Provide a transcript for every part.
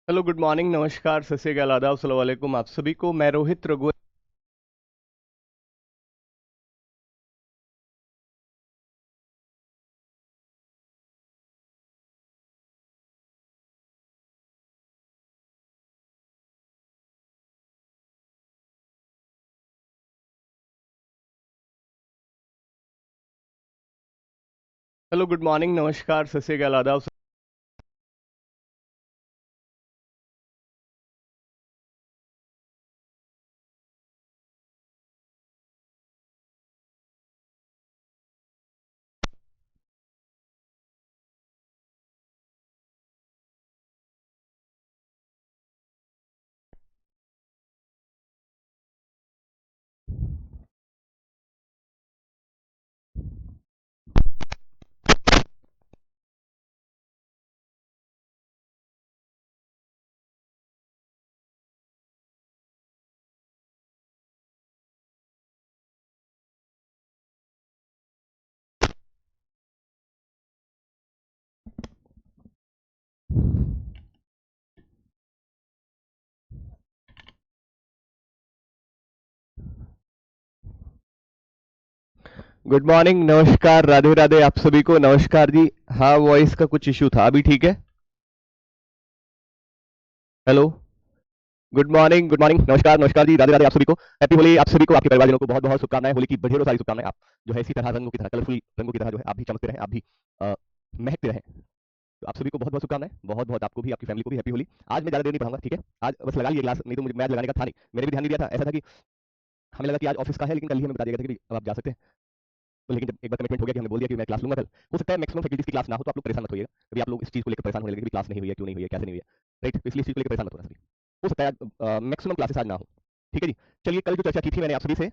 Hello, good morning, नमस्कार, सत श्री अकाल, आदाब, अस्सलाम वालेकुम। आप सभी को मैं Rohit Raghu. Hello, good morning, नमस्कार, सत श्री अकाल, आदाब। गुड मॉर्निंग, नमस्कार, राधे राधे, आप सभी को नमस्कार जी। हाँ, वॉइस का कुछ इशू था, अभी ठीक है। हेलो, गुड मॉर्निंग, नमस्कार, नमस्कार जी, राधे राधे, आप सभी को हैप्पी होली। आप सभी को, आपके परिवारजनों को बहुत बहुत शुभकामनाएं, होली की ढेरों सारी शुभकामनाएं। आप जो है इसी तरह रंगों की तरह, कलरफुल रंगों की तरह जो है आप भी चमकते रहें, आप भी महकते रहें। तो आप सभी को बहुत बहुत शुभकामनाएं, बहुत बहुत आपको भी, आपकी फैमिली को भी हैप्पी होली। आज मैं ज़्यादा देर नहीं पढ़ाऊंगा, ठीक है। आज बस लगा लिए क्लास, नहीं तो मुझे मैच लगाने का था नहीं, मैंने भी ध्यान नहीं दिया था। ऐसा था कि हमें लगा कि आज ऑफिस का है, लेकिन कल ही हमें बता दिया गया था कि अब आप जा सकते हैं। तो लेकिन जब एक बार कमिटमेंट हो गया कि हमने बोल दिया कि मैं क्लास लूंगा कल, हो सकता है मैक्सिमम फैकल्टीज की क्लास ना हो, तो आप लोग परेशान मत होइएगा। कभी आप लोग इस चीज़ को लेकर परेशान होने लगे कि क्लास नहीं हुई है, क्यों नहीं हुई है, कैसे नहीं हुई है, राइट। तो इसलिए इस चीज़ को लेकर परेशान मत होना सभी। हो सकता है मैक्सिमम क्लासेस आज ना हो, ठीक है जी। चलिए, कल जो चर्चा की थी मैंने आप सभी से,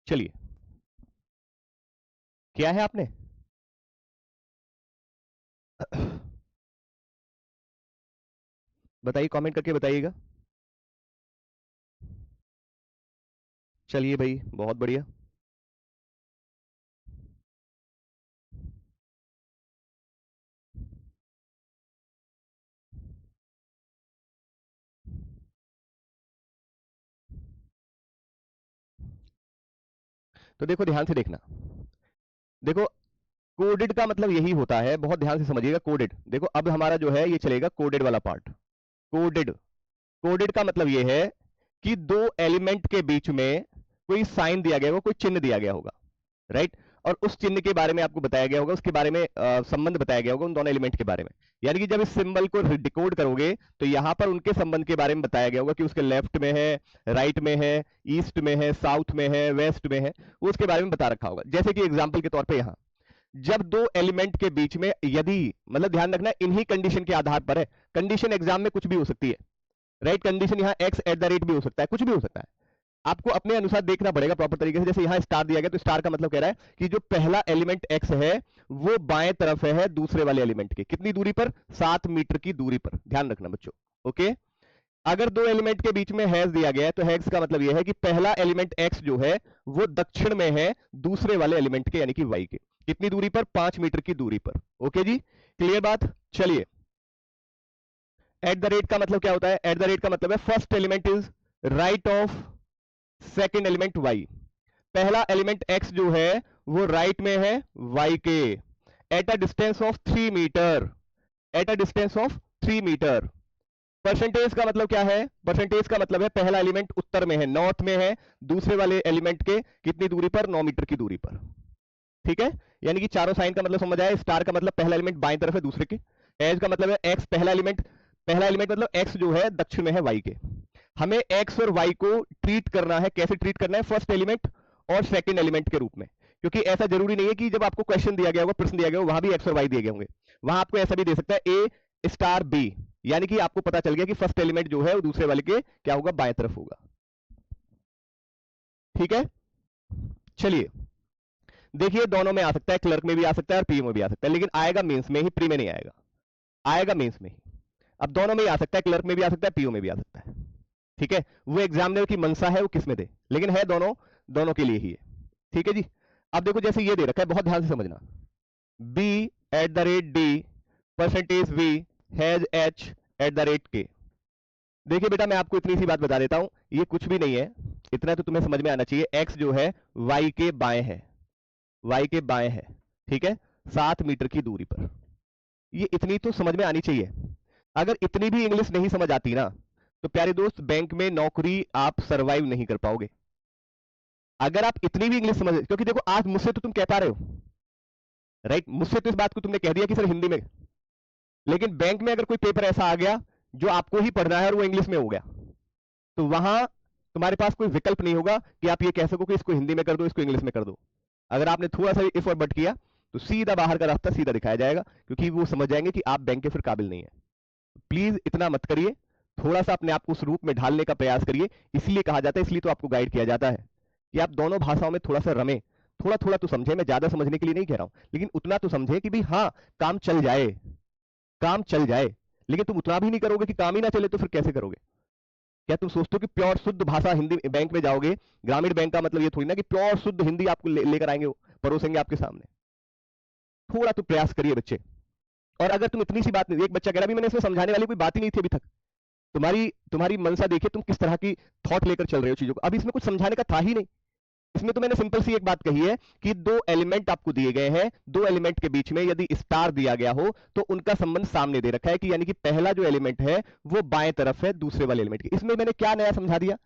चलिए, क्या है आपने बताइए, कमेंट करके बताइएगा। चलिए भाई, बहुत बढ़िया। तो देखो, ध्यान से देखना। देखो, कोडेड का मतलब यही होता है, बहुत ध्यान से समझिएगा। कोडेड, देखो अब हमारा जो है ये चलेगा कोडेड वाला पार्ट। कोडेड, कोडेड का मतलब ये है कि दो एलिमेंट के बीच में कोई साइन दिया गया होगा, कोई चिन्ह दिया गया होगा, राइट। और उस चिन्ह के बारे में आपको बताया गया होगा, उसके बारे में संबंध बताया गया होगा उन दोनों एलिमेंट के बारे में। यानी कि जब इस सिंबल को डिकोड करोगे तो यहां पर उनके संबंध के बारे में बताया गया होगा कि उसके लेफ्ट में है, राइट में है, ईस्ट में है, साउथ में है, वेस्ट में है, वो उसके बारे में बता रखा होगा। जैसे कि एग्जाम्पल के तौर पर यहां जब दो एलिमेंट के बीच में, यदि, मतलब ध्यान रखना इन्हीं कंडीशन के आधार पर है। कंडीशन एग्जाम में कुछ भी हो सकती है, राइट। कंडीशन यहाँ एक्स एट द रेट भी हो सकता है, कुछ भी हो सकता है। आपको अपने अनुसार देखना पड़ेगा प्रॉपर तरीके से। जैसे यहाँ स्टार दिया गया, तो स्टार का मतलब कह रहा है कि जो पहला एलिमेंट एक्स है वो बाएं तरफ है दूसरे वाले एलिमेंट के, कितनी दूरी पर, 7 मीटर की दूरी पर। ध्यान रखना बच्चों, ओके। अगर दो एलिमेंट के बीच में हैज दिया गया है, तो हैज का मतलब यह है कि पहला एलिमेंट एक्स जो है वो दक्षिण में है दूसरे वाले एलिमेंट के, यानी कि वाई के। कितनी दूरी पर, 5 मीटर की दूरी पर। ओके जी, क्लियर बात। चलिए, एट द रेट का मतलब क्या होता है? एट द रेट का मतलब है first element is right of second element Y. पहला एलिमेंट एक्स जो है वो राइट में है वाई के, at a distance of 3 metre, at a distance of 3 metre. Percentage का मतलब क्या है? परसेंटेज का मतलब है पहला एलिमेंट उत्तर में है, नॉर्थ में है, दूसरे वाले एलिमेंट के कितनी दूरी पर? 9 मीटर की दूरी पर। ठीक है, यानी कि चारों साइन का मतलब समझ आया। स्टार का मतलब पहला एलिमेंट बाएं तरफ है दूसरे के। एज का मतलब है एक्स, पहला एलिमेंट मतलब एक्स जो है दक्षिण में है वाई के। हमें एक्स और वाई को ट्रीट करना है, कैसे ट्रीट करना है? फर्स्ट एलिमेंट और सेकंड एलिमेंट के रूप में। क्योंकि ऐसा जरूरी नहीं है कि जब आपको क्वेश्चन दिया गया होगा, प्रश्न दिया गया होगा, वहां भी एक्स और वाई दिए गए होंगे। वहां आपको ऐसा भी दे सकता है ए स्टार बी, यानी कि आपको पता चल गया कि फर्स्ट एलिमेंट जो है वो दूसरे वाले के क्या होगा? बाएं तरफ होगा। ठीक है, चलिए देखिए, दोनों में आ सकता है, क्लर्क में भी आ सकता है और पीओ में भी आ सकता है, लेकिन आएगा मेंस में ही, प्री में नहीं आएगा, आएगा मेंस में ही। अब दोनों में ही आ सकता है, क्लर्क में भी आ सकता है, पीओ में भी आ सकता है। ठीक है, वो एग्जामिनर की मंशा है वो किस में दे, लेकिन है दोनों, दोनों के लिए ही है। ठीक है जी। अब देखो जैसे ये दे रखा है, बहुत ध्यान से समझना, b@d percentage v has h@k। देखिए बेटा, मैं आपको इतनी सी बात बता देता हूं, ये कुछ भी नहीं है, इतना तो तुम्हें समझ में आना चाहिए। x जो है y के बाएं है, y के बाएं है, ठीक है, 7 मीटर की दूरी पर। ये इतनी तो समझ में आनी चाहिए। अगर इतनी भी इंग्लिश नहीं समझ आती ना, तो प्यारे दोस्त बैंक में नौकरी आप सरवाइव नहीं कर पाओगे। अगर आप इतनी भी इंग्लिश समझ, क्योंकि देखो आज मुझसे तो तुम कह पा रहे हो, राइट, मुझसे तो इस बात को तुमने कह दिया कि सर हिंदी में, लेकिन बैंक में अगर कोई पेपर ऐसा आ गया जो आपको ही पढ़ना है और वो इंग्लिश में हो गया, तो वहां तुम्हारे पास कोई विकल्प नहीं होगा कि आप ये कह सको कि इसको हिंदी में कर दो, इसको इंग्लिश में कर दो। अगर आपने थोड़ा सा इफ और बट किया तो सीधा बाहर का रास्ता सीधा दिखाया जाएगा, क्योंकि वो समझ जाएंगे कि आप बैंक के फिर काबिल नहीं है। प्लीज इतना मत करिए, थोड़ा सा अपने आप को उस रूप में ढालने का प्रयास करिए। इसलिए कहा जाता है, इसलिए तो आपको गाइड किया जाता है कि आप दोनों भाषाओं में थोड़ा सा रमें, थोड़ा थोड़ा तो समझे। मैं ज्यादा समझने के लिए नहीं कह रहा हूं, लेकिन उतना तो समझे कि भाई हाँ, काम चल जाए, काम चल जाए। लेकिन तुम उतना भी नहीं करोगे कि काम ही ना चले, तो फिर कैसे करोगे? क्या तुम सोचते हो कि प्योर शुद्ध भाषा हिंदी बैंक में जाओगे? ग्रामीण बैंक का मतलब ये थोड़ी ना कि प्योर शुद्ध हिंदी आपको लेकर आएंगे, परोसेंगे आपके सामने। थोड़ा तो प्रयास करिए बच्चे। और अगर तुम इतनी सी बात नहीं, एक बच्चा कह रहा भी मैंने इसमें समझाने वाली कोई बात ही नहीं थी अभी तक। तुम्हारी तुम्हारी मनसा देखिए, तुम किस तरह की थॉट लेकर चल रहे हो चीजों को। अभी इसमें कुछ समझाने का था ही नहीं। इसमें तो मैंने सिंपल सी एक बात कही है कि दो एलिमेंट आपको दिए गए हैं, दो एलिमेंट के बीच में यदि स्टार दिया गया हो तो उनका संबंध सामने दे रखा है, कि यानी कि पहला जो एलिमेंट है वो बाएं तरफ है दूसरे वाले एलिमेंट के। इसमें मैंने क्या नया समझा दिया?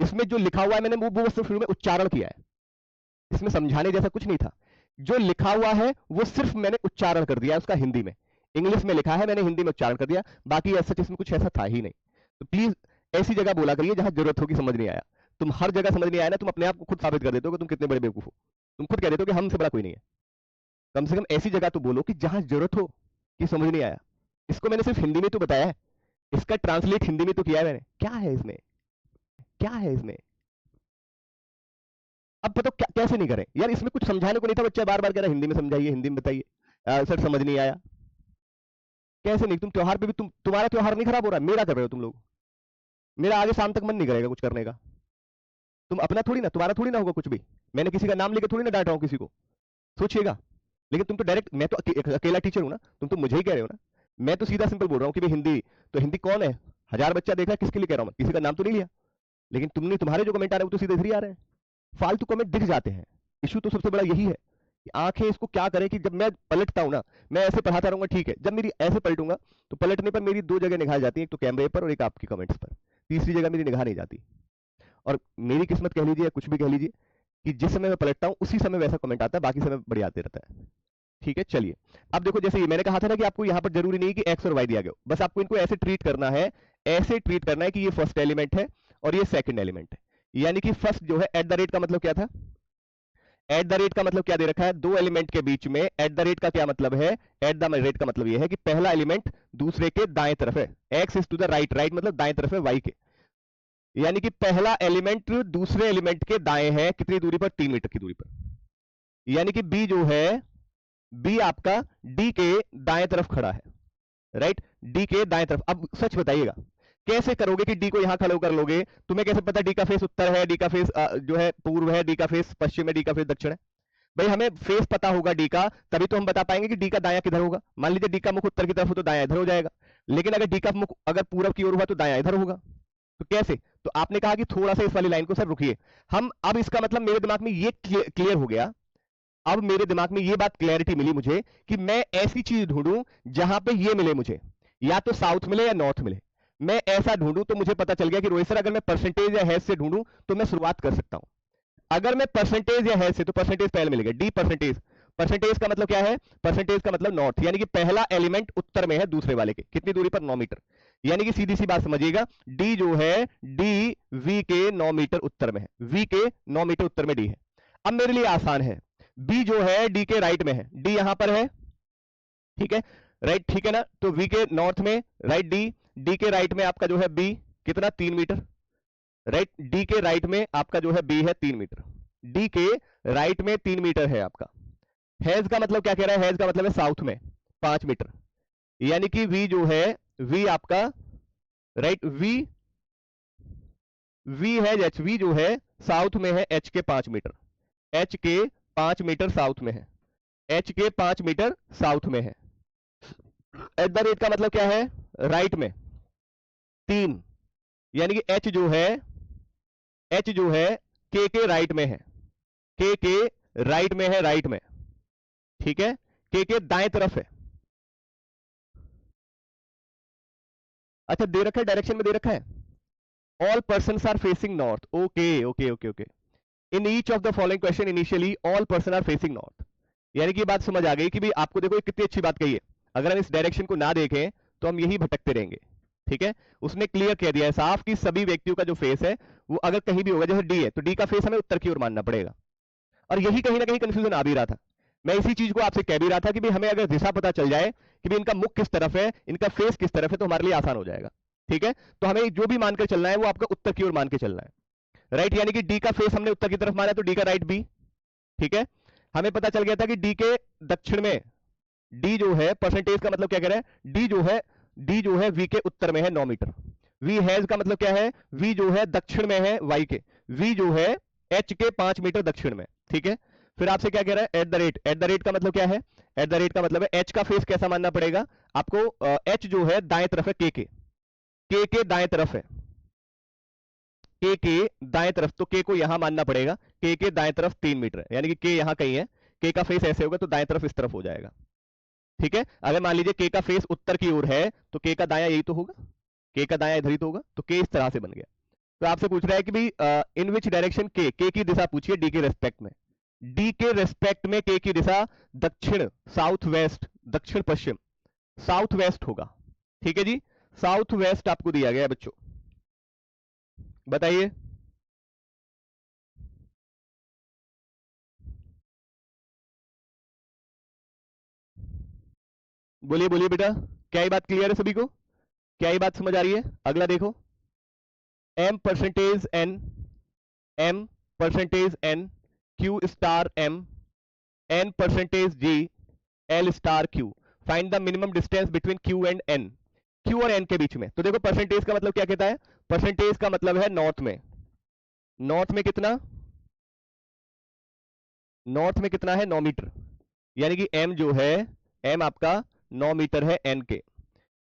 इसमें जो लिखा हुआ है मैंने वो सिर्फ शुरू में उच्चारण किया है, इसमें समझाने जैसा कुछ नहीं था। जो लिखा हुआ है वो सिर्फ मैंने उच्चारण कर दिया उसका हिंदी में। इंग्लिश में लिखा है, मैंने हिंदी में उच्चारण कर दिया, बाकी ऐसा इसमें कुछ ऐसा था ही नहीं। तो प्लीज ऐसी जगह बोला करिए जहां जरूरत होगी, समझ नहीं आया। तुम हर जगह समझ नहीं आया ना, तुम अपने आप को खुद साबित कर देते हो कि तुम कितने बड़े बेवकूफ हो। तुम खुद कह देते हो कि हमसे बड़ा कोई नहीं है। कम से कम ऐसी जगह तो बोलो कि जहां जरूरत हो कि समझ नहीं आया। इसको मैंने सिर्फ हिंदी में तो बताया है, इसका ट्रांसलेट हिंदी में तो किया है मैंने। क्या है इसमें, क्या है इसमें? अब बताओ कैसे नहीं करें यार? इसमें कुछ समझाने को नहीं था, बच्चा बार बार कह रहा हिंदी में समझाइए, हिंदी में बताइए। सर समझ नहीं आया। कैसे नहीं? तुम त्योहार पे भी तुम्हारा त्योहार नहीं खराब हो रहा, मेरा कर रहे हो तुम लोग। मेरा आगे शाम तक मन नहीं करेगा कुछ करने का। तुम अपना थोड़ी ना, तुम्हारा थोड़ी ना होगा कुछ भी। मैंने किसी का नाम लेके थोड़ी ना डांट रहा हूं किसी को, सोचिएगा। लेकिन तुम तो डायरेक्ट, मैं तो अकेला टीचर हूं ना, तुम तो मुझे ही कह रहे हो ना। मैं तो सीधा सिंपल बोल रहा हूँ कि भाई हिंदी, तो हिंदी कौन है? 1000 बच्चा देख रहा है, किसके लिए कह रहा हूं मैं? किसी का नाम तो नहीं लिया। लेकिन तुमने, तुम्हारे जो कमेंट आ रहे हैं वो तो सीधे इधर ही आ रहे हैं, फालतू कमेंट दिख जाते हैं। इशू तो सबसे बड़ा यही है कि आंखें इसको क्या करें कि जब मैं पलटता हूं ना, मैं ऐसे पढ़ाता रहूंगा ठीक है, जब मेरी ऐसे पलटूंगा तो पलटने पर मेरी दो जगह निगाह जाती है, एक तो कैमरे पर और एक आपकी कमेंट्स पर। तीसरी जगह मेरी निगाह नहीं जाती। और मेरी किस्मत कह लीजिए या कुछ भी कह लीजिए कि जिस समय मैं पलटता हूं उसी समय वैसा कमेंट आता है, बाकी समय बढ़िया आते रहता है। ठीक है, चलिए। अब देखो जैसे ये मैंने कहा था ना कि आपको यहां पर जरूरी नहीं कि एक्स और वाई दिया गया, बस आपको इनको ऐसे ट्रीट करना है, ऐसे ट्रीट करना है कि ये फर्स्ट एलिमेंट है और ये सेकंड एलिमेंट है। यानी कि फर्स्ट जो है एट द रेट का मतलब क्या था? एट द रेट का मतलब क्या दे रखा है? दो एलिमेंट के बीच में एट द रेट का क्या मतलब है? एट द रेट का मतलब यह है कि पहला एलिमेंट दूसरे के दाएं तरफ है। X is to the right, right मतलब दाएं तरफ है वाई के, यानी कि पहला एलिमेंट दूसरे एलिमेंट के दाएं है, कितनी दूरी पर? 3 मीटर की दूरी पर। यानी कि बी जो है, बी आपका डी के दाएं तरफ खड़ा है, राइट, डी के दाएं तरफ। अब सच बताइएगा कैसे करोगे कि डी को यहां खड़ा कर लोगे? तुम्हें कैसे पता डी का फेस उत्तर है, डी का फेस जो है पूर्व है, डी का फेस पश्चिम है, डी का फेस दक्षिण है? भाई हमें फेस पता होगा डी का, तभी तो हम बता पाएंगे कि डी का दायां किधर होगा। मान लीजिए डी का मुख उत्तर की तरफ हो तो दायां इधर हो जाएगा, लेकिन अगर डी का मुख अगर पूरब की ओर हुआ तो दायां इधर होगा। तो कैसे? तो आपने कहा कि थोड़ा सा इस वाली लाइन को सर रुकिए, हम अब इसका मतलब मेरे दिमाग में ये क्लियर हो गया। अब मेरे दिमाग में ये बात क्लैरिटी मिली मुझे कि मैं ऐसी चीज ढूंढूं जहां पे ये मिले मुझे, या तो साउथ मिले या नॉर्थ मिले। मैं ऐसा ढूंढूं तो मुझे पता चल गया कि रोहित सर अगर मैं परसेंटेज या हैश से ढूंढूं तो मैं शुरुआत कर सकता हूं। अगर मैं परसेंटेज या हैश से, तो परसेंटेज पहले मिलेगा, डी परसेंटेज। परसेंटेज का मतलब क्या है? परसेंटेज का मतलब नॉर्थ, यानी कि पहला एलिमेंट उत्तर में है दूसरे वाले के, कितनी दूरी पर? 9 मीटर। यानी कि सीधी सी बात समझिएगा, डी जो है, डी वी के 9 मीटर उत्तर में है, वी के 9 मीटर उत्तर में डी है। अब मेरे लिए आसान है, बी जो है डी के राइट में है, डी यहां पर है, ठीक है, राइट, ठीक है ना? तो वी के नॉर्थ में राइट डी, डी के राइट में आपका जो है बी, कितना? 3 मीटर, राइट। डी के राइट में आपका जो है बी है 3 मीटर, डी के राइट में 3 मीटर है आपका। हैज का मतलब क्या कह रहा है? हैज का मतलब है साउथ में 5 मीटर, यानी कि वी जो है, वी आपका, राइट, वी, वी है एच, वी जो है साउथ में है एच के 5 मीटर, एच के 5 मीटर साउथ में है, एच के 5 मीटर साउथ में है। एट द रेट का मतलब क्या है? राइट में 3, यानी कि एच जो है, एच जो है के राइट में है, के राइट में है, राइट में, ठीक है, के दाएं तरफ है। अच्छा, दे रखा है, डायरेक्शन में दे रखा है, all person are facing north. Okay okay okay okay, in each of the following question initially all person are facing north. यानी कि बात समझ आ गई कि भाई आपको देखो कितनी अच्छी बात कही है, अगर हम इस डायरेक्शन को ना देखें तो हम यही भटकते रहेंगे, ठीक है। उसने क्लियर कह दिया है साफ कि सभी व्यक्तियों का जो फेस है वो अगर कहीं भी होगा, जैसे डी है तो डी का फेस हमें उत्तर की ओर मानना पड़ेगा, और यही कहीं ना कहीं कंफ्यूजन आ भी रहा था। मैं इसी चीज को आपसे कह भी रहा था कि भाई हमें अगर दिशा पता चल जाए कि भाई इनका मुख किस तरफ है, इनका फेस किस तरफ है, तो हमारे लिए आसान हो जाएगा, ठीक है। तो हमें जो भी मानकर चलना है वो आपका उत्तर की ओर मान के चलना है, राइट। यानी कि डी का फेस हमने उत्तर की तरफ माना तो डी का राइट बी, ठीक है। हमें पता चल गया था कि डी के दक्षिण में, डी जो है परसेंटेज का मतलब क्या कह रहा है? डी जो है वी के उत्तर में है 9 मीटर। वी हैज का मतलब क्या है? वी जो है दक्षिण में है वाई के, वी जो है एच के 5 मीटर दक्षिण में, ठीक है। फिर आपसे क्या कह रहा है? At the rate. Eight the rate का मतलब क्या है? एट द रेट का मतलब है एच का फेस कैसा मानना पड़ेगा आपको? एच जो है दाएं तरफ है, के दाएं तरफ है, के दाएं तरफ, तो के को यहां मानना पड़ेगा, के दाएं तरफ 3 मीटर है, यानी कि के यहां कहीं है, के का फेस ऐसे होगा तो दाएं तरफ इस तरफ हो जाएगा, ठीक है। अगर मान लीजिए के का फेस उत्तर की ओर है तो के का दाया यही तो होगा, के का दाया इधर ही तो होगा, तो के इस तरह से बन गया। तो आपसे पूछ रहा है कि भाई इन विच डायरेक्शन के की दिशा पूछिए डी के रेस्पेक्ट में, डी के रेस्पेक्ट में के की दिशा दक्षिण, साउथ वेस्ट, दक्षिण पश्चिम, साउथ वेस्ट होगा, ठीक है जी। साउथ वेस्ट आपको दिया गया है बच्चों, बताइए। बोलिए बोलिए बेटा, क्या ये बात क्लियर है सभी को? क्या ये बात समझ आ रही है? अगला देखो, M percentage N, M percentage N, Q star M, N percentage G, L star Q. Find the minimum distance between Q and N, Q और एन के बीच में। तो देखो परसेंटेज का मतलब क्या कहता है? परसेंटेज का मतलब है नॉर्थ में, नॉर्थ में कितना? नॉर्थ में कितना है? 9 मीटर, यानी कि एम जो है, एम आपका 9 मीटर है एन के।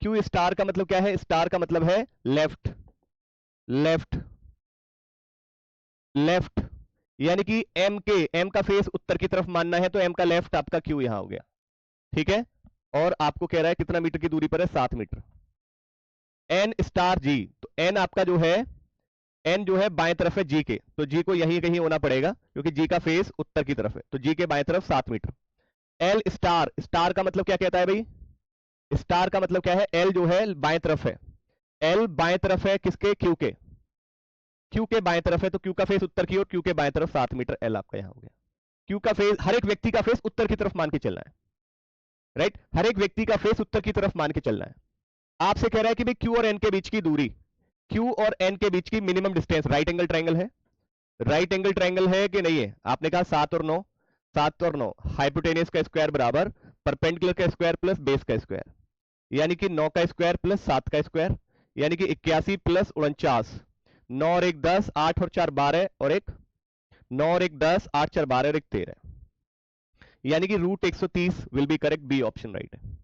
क्यू स्टार का मतलब क्या है? स्टार का मतलब है लेफ्ट, लेफ्ट, लेफ्ट, यानी कि एम के, एम का फेस उत्तर की तरफ मानना है तो एम का लेफ्ट आपका क्यू यहां हो गया, ठीक है। और आपको कह रहा है कितना मीटर की दूरी पर है? 7 मीटर। एन स्टार जी, तो एन आपका जो है, एन जो है बाएं तरफ है जी के, तो जी को यहीं कहीं होना पड़ेगा क्योंकि जी का फेस उत्तर की तरफ है, तो जी के बाएं तरफ 7 मीटर। एल स्टार, स्टार का मतलब क्या कहता है भाई? स्टार का मतलब क्या है? एल जो है बाएं तरफ है, एल बाएं तरफ है किसके? क्यू के, क्यू के बाएं तरफ है, तो क्यू का फेस उत्तर की ओर, क्यू के बाएं तरफ 7 मीटर, एल आपका यहां हो गया। क्यू का फेस, हर एक व्यक्ति का फेस उत्तर की तरफ मान के चलना है, राइट। हर एक व्यक्ति का फेस उत्तर की तरफ मान के चलना है। आपसे कह रहा है कि भाई क्यू और एन के बीच की दूरी, क्यू और एन के बीच की minimum distance, right angle triangle है, राइट एंगल ट्राइंगल है कि नहीं है? आपने कहा 7 और 9, 7 और 9, हाइपोटेनियस का स्क्वायर बराबर परपेंडिकुलर का स्क्वायर प्लस बेस का स्क्वायर, यानी कि 9 का स्क्वायर प्लस 7 का स्क्वायर, यानी कि 81 प्लस 49, 9 और 1 10, 8 और 4 12, और एक 9 और 1 10, 8 4 12 और 1 13, यानी कि root 130 will be correct, B option right है।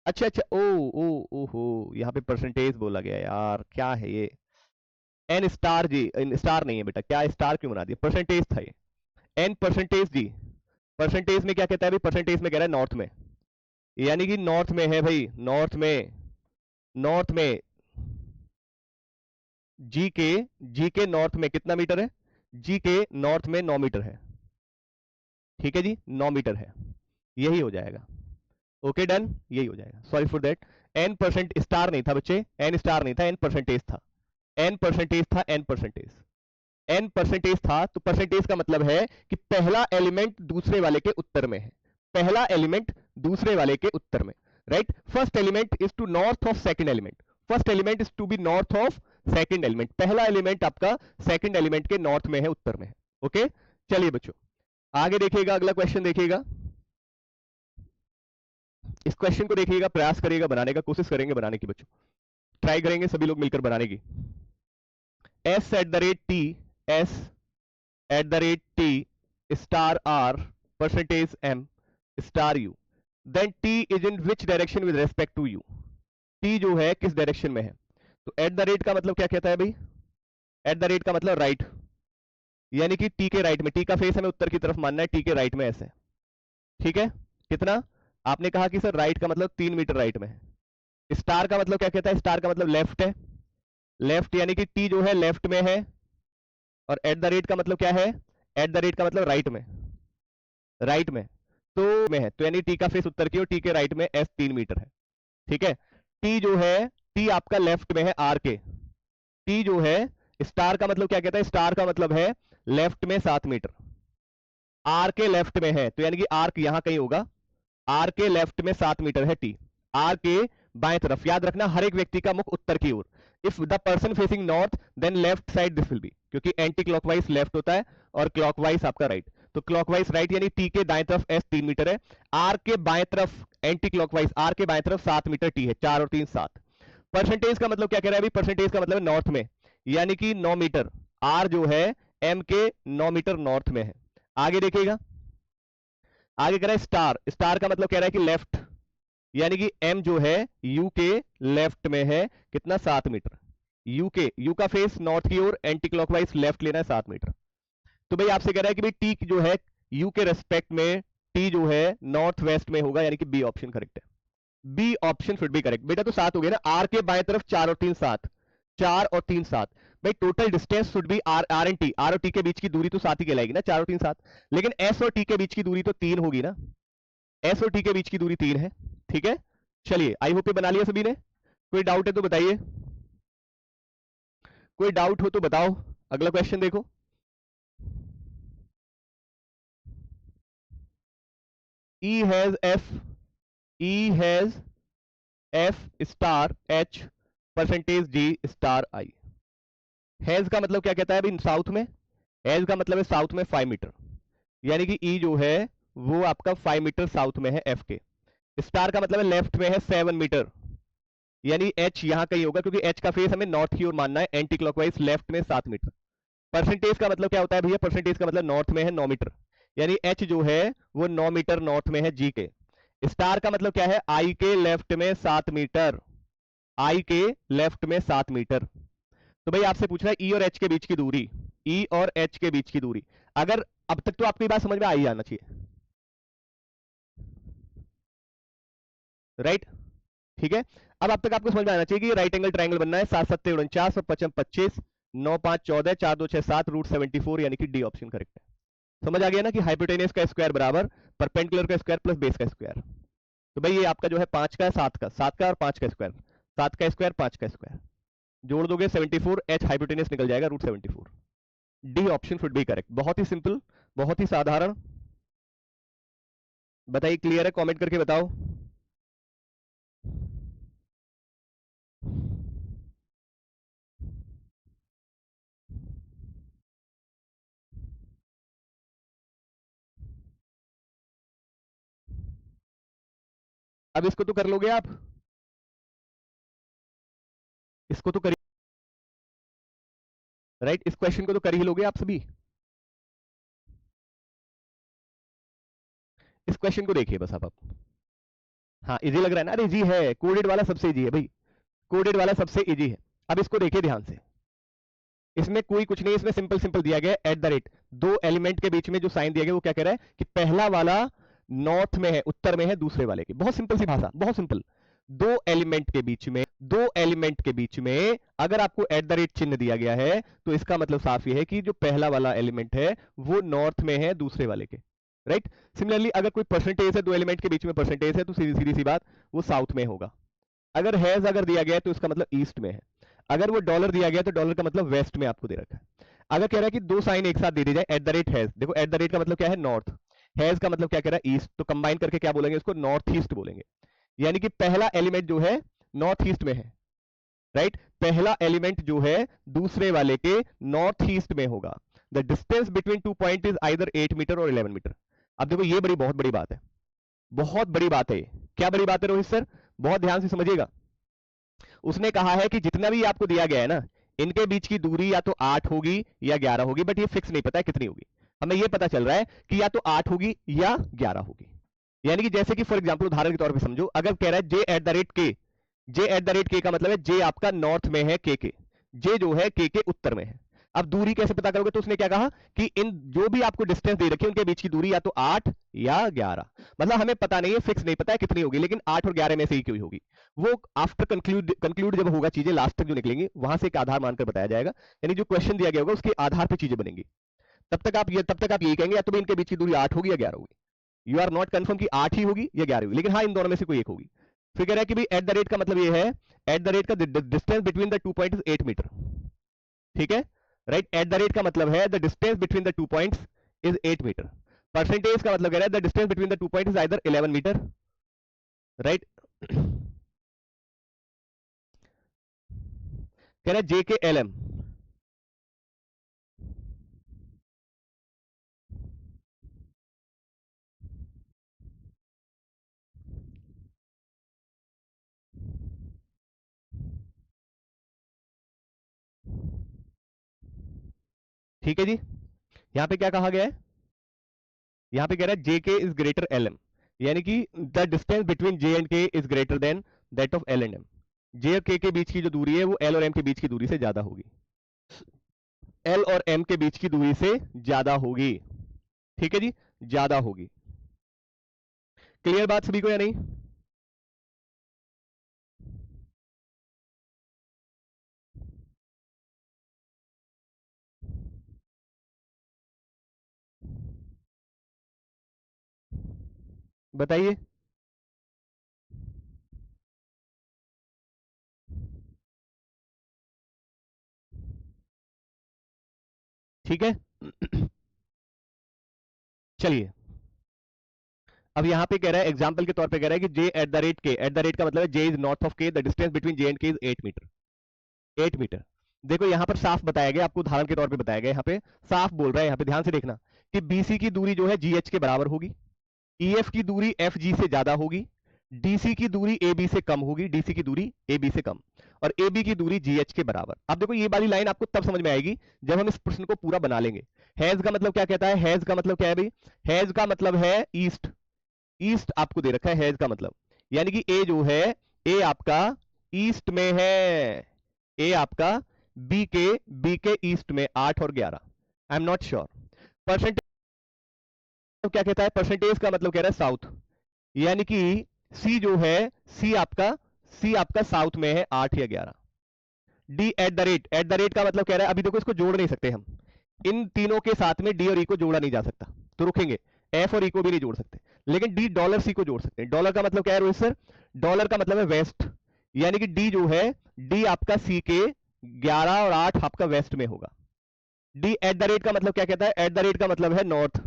अच्छा अच्छा, ओ ओ ओ हो, यहाँ पे परसेंटेज बोला गया यार, क्या है ये? एन स्टार जी, स्टार नहीं है बेटा, क्या स्टार क्यों बना दिया? परसेंटेज था ये, एन परसेंटेज जी। परसेंटेज में क्या कहता है भाई? परसेंटेज में कह रहा है नॉर्थ में, यानी कि नॉर्थ में है भाई, नॉर्थ में, नॉर्थ में जी के नॉर्थ में कितना मीटर है, जी के नॉर्थ में 9 मीटर है। ठीक है जी, 9 मीटर है, यही हो जाएगा। ओके डन, यही हो जाएगा। Sorry for that, N percent star नहीं था बच्चे, एन स्टार नहीं था, एन परसेंटेज था, एन परसेंटेज था, एन परसेंटेज, एन परसेंटेज था। तो परसेंटेज का मतलब है कि पहला एलिमेंट दूसरे वाले के उत्तर में है, पहला एलिमेंट दूसरे वाले के उत्तर में, right. First element is to north of second element, first element is to be north of second element, पहला एलिमेंट आपका सेकंड एलिमेंट के नॉर्थ में है, उत्तर में है। ओके, चलिए बच्चों आगे देखिएगा, अगला क्वेश्चन देखिएगा, इस क्वेश्चन को देखिएगा, प्रयास करिएगा बनाने का, कोशिश करेंगे बनाने की बच्चों, ट्राई करेंगे सभी लोग मिलकर बनाने की। S at the rate T, S at the rate T star R percentage M star U, then T is in which direction with respect to U, T जो है किस डायरेक्शन में है। तो एट द रेट का मतलब क्या कहता है भाई, एट द रेट का मतलब राइट, यानी कि टी के राइट में, टी का फेस हमें उत्तर की तरफ मानना है, टी के राइट में ऐसे, ठीक है। कितना, आपने कहा कि सर राइट का मतलब 3 मीटर राइट में है। स्टार का मतलब क्या कहता है, स्टार का मतलब लेफ्ट है, लेफ्ट यानी कि टी जो है लेफ्ट में है, और एट द रेट का मतलब क्या है, एट द रेट का मतलब राइट में, राइट में, तो में है, तो यानी टी का फेस उत्तर की और टी के राइट में एस 3 मीटर है। ठीक है, टी जो है, टी आपका लेफ्ट में है आर के, टी जो है, स्टार का मतलब क्या कहता है, स्टार का मतलब है लेफ्ट में 7 मीटर, आर के लेफ्ट में है, तो यानी कि आर्क यहां कहीं होगा, आर के लेफ्ट में 7 मीटर है टी, आर के बाएं तरफ, याद रखना हर एक व्यक्ति का मुख उत्तर की ओर, if the person facing north then left side this will be, क्योंकि एंटी क्लॉकवाइज लेफ्ट होता है और क्लॉकवाइज आपका राइट, तो क्लॉकवाइज राइट यानी टी के दाएं तरफ एस 3 मीटर है, आर के बाएं तरफ एंटी क्लॉकवाइज, आर के बाएं तरफ 7 मीटर टी है, 4 और 3 7। परसेंटेज का मतलब क्या कह रहा है अभी, परसेंटेज का मतलब है नॉर्थ में, यानी कि 9 मीटर, आर जो है एम के 9 मीटर नॉर्थ में है। आगे देखिएगा, आगे कह रहा है स्टार, स्टार का मतलब कह रहा है कि लेफ्ट, यानी कि एम जो है यू के लेफ्ट में है, कितना 7 मीटर, यू के, यू का फेस नॉर्थ की ओर, एंटी क्लॉकवाइज लेफ्ट लेना है 7 मीटर। तो भाई आपसे कह रहा है कि भाई टी जो है यू के रेस्पेक्ट में, टी जो है नॉर्थ वेस्ट में होगा, यानी कि बी ऑप्शन करेक्ट है, B option should be correct. बेटा तो 7 हो गया ना, आर के बाएं तरफ 4 और 3 7, 4 और 3 7, भाई total distance should be R, R and T, R और टी के बीच की दूरी तो 7 ही कहलाएगी ना, 4 और 3 7, लेकिन एस और टी के बीच की दूरी तो 3 होगी ना, एस और टी के बीच की दूरी 3 है। ठीक है, चलिए आई होप ये बना लिया सभी ने, कोई डाउट है तो बताइए, कोई डाउट हो तो बताओ। अगला क्वेश्चन देखो, E has F, E has F star H percentage G star I, has का मतलब क्या कहता है अभी साउथ में, हैज का मतलब है साउथ में 5 मीटर, यानी कि E जो है वो आपका 5 मीटर साउथ में है F के, स्टार का मतलब है लेफ्ट में है 7 मीटर, यानी H यहां कहीं होगा, क्योंकि H का फेस हमें नॉर्थ की ओर मानना है, एंटी क्लॉकवाइज लेफ्ट में 7 मीटर। परसेंटेज का मतलब क्या होता है भैया, परसेंटेज का मतलब नॉर्थ में है 9 मीटर, यानी H जो है वो 9 मीटर नॉर्थ में है G के। स्टार का मतलब क्या है, I के लेफ्ट में 7 मीटर, I के लेफ्ट में 7 मीटर। तो भाई आपसे पूछ रहा है E और H के बीच की दूरी, E और H के बीच की दूरी, अगर अब तक तो आपको ये बात समझ में आ ही जाना चाहिए, राइट। ठीक है, अब तक आपको समझ में आना चाहिए कि राइट एंगल ट्राइंगल बनना है, 7 7 49 और 55 25, 9 5 14, 4 2 6 7, रूट 74, यानी कि डी ऑप्शन करेक्ट है। समझ आ गया ना कि हाइपोटेनियस का स्क्वायर बराबर परपेंडिकुलर का स्क्वायर प्लस बेस का स्क्वायर। तो भाई ये आपका जो है 5 का 7 का, 7 का और 5 का स्क्वायर, 7 का स्क्वायर 5 का स्क्वायर, जोड़ दोगे 74, एच हाइपोटेनियस निकल जाएगा root 74, D option should be correct. बहुत ही सिंपल, बहुत ही साधारण। बताइए क्लियर है, कमेंट करके बताओ। अब इसको तो कर लोगे आप, इसको तो कर, राइट, इस क्वेश्चन को तो कर ही लोगे आप सभी। इस क्वेश्चन को देखिए बस आप, हाँ इजी लग रहा है ना, अरे इजी है, कोडेड वाला सबसे इजी है भाई, कोडेड वाला सबसे इजी है। अब इसको देखिए ध्यान से, इसमें कोई कुछ नहीं, इसमें सिंपल सिंपल दिया गया एट द रेट, दो एलिमेंट के बीच में जो साइन दिया गया वो क्या कह रहा है कि पहला वाला नॉर्थ में है, उत्तर में है दूसरे वाले के। बहुत सिंपल सी भाषा, बहुत सिंपल। दो एलिमेंट के बीच में अगर आपको एट द रेट चिन्ह दिया गया है तो इसका मतलब साफ ये है कि जो पहला वाला एलिमेंट है वो नॉर्थ में है दूसरे वाले के, राइट। सिमिलरली अगर कोई परसेंटेज है, दो एलिमेंट के बीच में परसेंटेज है, तो सीधी सीधी सी बात वो साउथ में होगा। अगर हैज अगर दिया गया है तो इसका मतलब ईस्ट में है। अगर वो डॉलर दिया गया है तो डॉलर का मतलब वेस्ट में आपको दे रखा है। अगर कह रहा है कि दो साइन एक साथ दे दी जाए, एट द रेट हैज, देखो एट द रेट का मतलब क्या है, नॉर्थ, हैज का मतलब क्या कह रहा है, ईस्ट, तो कंबाइन करके क्या बोलेंगे इसको, नॉर्थ ईस्ट बोलेंगे। यानी कि पहला एलिमेंट जो है नॉर्थ ईस्ट में है, राइट। पहला एलिमेंट जो है दूसरे वाले के नॉर्थ ईस्ट में होगा। The distance between two point is either 8 metre और 11 मीटर। अब देखो ये बहुत बड़ी बात है, बहुत बड़ी बात है। क्या बड़ी बात है रोहित सर, बहुत ध्यान से समझिएगा। उसने कहा है कि जितना भी आपको दिया गया है ना, इनके बीच की दूरी या तो 8 होगी या 11 होगी, बट ये फिक्स नहीं पता है कितनी होगी। हमें ये पता चल रहा है कि या तो 8 होगी या 11 होगी। यानी कि जैसे कि फॉर एग्जांपल उदाहरण के तौर पे समझो, अगर कह रहा है जे एट द रेट के, जे एट द रेट के का मतलब है जे आपका नॉर्थ में है के, जे जो है के उत्तर में है। अब दूरी कैसे पता करोगे, तो उसने क्या कहा कि इन जो भी आपको डिस्टेंस दे रखी है उनके बीच की दूरी या तो 8 या 11, मतलब हमें पता नहीं है, फिक्स नहीं पता है कितनी होगी, लेकिन 8 और 11 में से ही कोई होगी। वो आफ्टर कंक्लूड जब होगा चीजें लास्ट तक जो निकलेंगी वहां से एक आधार मानकर बताया जाएगा। यानी जो क्वेश्चन दिया गया होगा उसके आधार पर चीजें बनेंगी। तब तक आप यही कहेंगे या तो भी इनके बीच की दूरी 8 होगी या 11 होगी। यू आर नॉट कंफर्म कि 8 ही होगी या 11 होगी, लेकिन हाँ इन दोनों में से कोई एक होगी। फिर कह रहा है कि भाई एट द रेट का मतलब ये है, एट द रेट का distance between the 2 point is 8 metre, ठीक है, राइट। एट द रेट का मतलब है the distance between the 2 points is 8 metre. Percentage का मतलब कह रहा है the distance between the 2 points is either 11 metre, right. कह रहा है जे के एल एम, ठीक है जी। यहां पे क्या कहा गया है, यहां पे कह रहा है जे के इज ग्रेटर एल एम, यानी कि the distance between J and K is greater than that of L and M. J और के बीच की जो दूरी है वो एल और एम के बीच की दूरी से ज्यादा होगी, एल और एम के बीच की दूरी से ज्यादा होगी, ठीक है जी, ज्यादा होगी। क्लियर बात सभी को या नहीं? बताइए। ठीक है। चलिए अब यहां पे कह रहा है, एग्जांपल के तौर पे कह रहा है कि जे एट द रेट के, एट द रेट का मतलब है जे इज नॉर्थ ऑफ के, the distance between J and K is 8 metre, 8 metre. देखो यहां पर साफ बताया गया, आपको उदाहरण के तौर पे बताया गया, यहां पे साफ बोल रहा है, यहां पे ध्यान से देखना कि बीसी की दूरी जो है जीएच के बराबर होगी, ईएफ की दूरी एफजी से ज्यादा होगी, डीसी की दूरी एबी से कम होगी, डीसी की दूरी एबी से कम, और एबी की दूरी जीएच के बराबर। अब देखो ये वाली लाइन आपको तब समझ में आएगी जब हम इस प्रश्न को पूरा बना लेंगे। हैज का मतलब क्या कहता है, हैज का मतलब क्या है भाई, हैज का मतलब है ईस्ट, ईस्ट आपको दे रखा है हैज का मतलब, यानी कि ए जो है, ए आपका ईस्ट में है, ए आपका बी के ईस्ट में 8 और 11, I am not sure. Percentage क्या कहता है, परसेंटेज का मतलब कह रहा है साउथ, यानी कि सी जो है, सी आपका, सी आपका साउथ में है 8 या 11। D eight the rate, eight the rate का मतलब कह रहा है, अभी देखो इसको जोड़ नहीं सकते हम, इन तीनों के साथ में डी और ई को जोड़ा नहीं जा सकता, तो रुकेंगे, एफ और ई को भी नहीं जोड़ सकते, लेकिन डी डॉलर सी को जोड़ सकते हैं। डॉलर का मतलब क्या है रोहित सर, डॉलर का मतलब है वेस्ट, यानी कि डी जो है, डी आपका सी के 11 और 8 आपका वेस्ट में होगा। डी एट द रेट का मतलब क्या कहता है, एट द रेट का मतलब है नॉर्थ,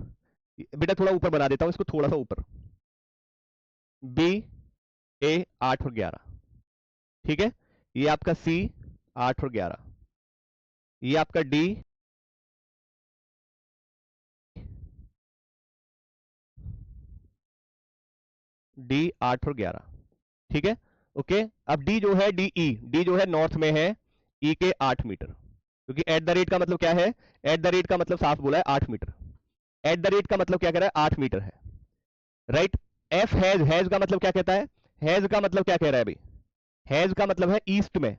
बेटा थोड़ा ऊपर बना देता हूं इसको, थोड़ा सा ऊपर, बी ए 8 और 11, ठीक है, ये आपका सी 8 और 11, ये आपका डी, डी 8 और 11, ठीक है, ओके। अब डी जो है, डी ई, डी जो है नॉर्थ में है, ई के 8 मीटर, क्योंकि एट द रेट का मतलब क्या है, एट द रेट का मतलब साफ बोला है 8 मीटर, एट द रेट का मतलब क्या कह रहा है, 8 मीटर है, राइट। एफ हैज, हैज का मतलब क्या कहता है, हैज का मतलब क्या कह रहा है भाई, हैज का मतलब है ईस्ट में,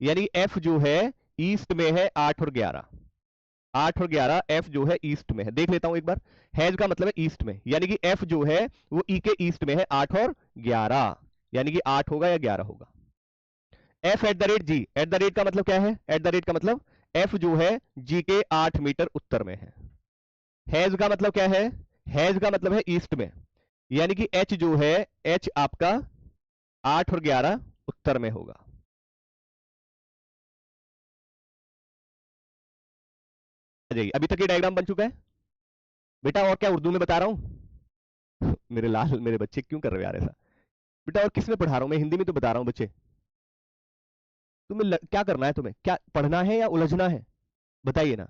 यानी एफ जो है ईस्ट में है 8 और 11, 8 और 11, एफ जो है ईस्ट में है। देख लेता हूं एक बार, हैज का मतलब है ईस्ट में, यानी कि एफ जो है वो ई के ईस्ट में है, 8 और 11, यानी कि 8 होगा या 11 होगा। F at the rate G, at the rate का मतलब क्या है? एट द रेट का मतलब एफ जो है जी के 8 मीटर उत्तर में है। हैज का मतलब क्या है? हैज का मतलब है ईस्ट में, यानी कि एच जो है, एच आपका 8 और 11 उत्तर में होगा। जाइए, अभी तक ये डायग्राम बन चुका है बेटा, और क्या उर्दू में बता रहा हूं? मेरे लाल मेरे बच्चे क्यों कर रहे हो यार ऐसा? बेटा और किस में पढ़ा रहा हूं मैं? हिंदी में तो बता रहा हूं बच्चे। क्या करना है तुम्हें? क्या पढ़ना है या उलझना है? बताइए ना,